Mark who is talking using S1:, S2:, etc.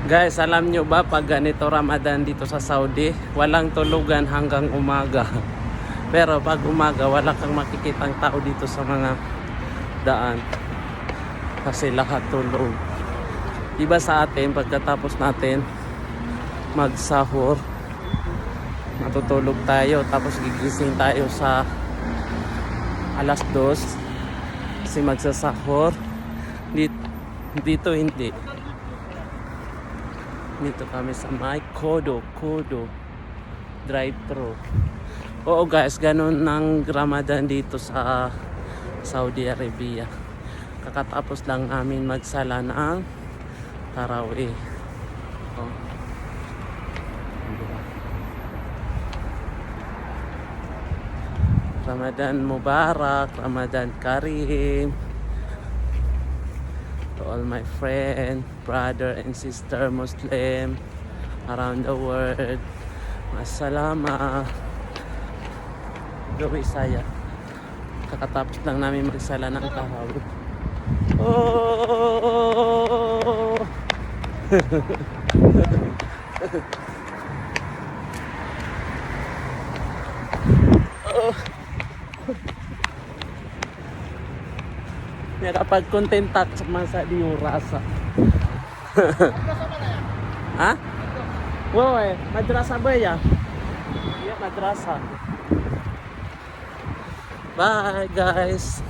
S1: Guys, alam nyo ba pag ganito Ramadan dito sa Saudi, walang tulugan hanggang umaga. Pero pag umaga, wala kang makikitang tao dito sa mga daan. Kasi lahat tulog. Iba sa atin, pagkatapos natin magsahur, matutulog tayo. Tapos gigising tayo sa alas 2 kasi magsasahur. Dito hindi. Dito kami sa may Kodo drive-thru. Oo guys, ganun ng Ramadan dito sa Saudi Arabia. Kakatapos lang namin magsala ng Tarawih. Oh. Ramadan Mubarak, Ramadan Karim. To all my friend, brother and sister Muslim around the world. Masalama. Gawi saya. Kakatapos lang namin magsala ng Tarawih. Oh! Ya kapag kontentat sa masa di rasa. Ha? Woy, madrasa ba ya? Yeah, madrasa. Bye guys.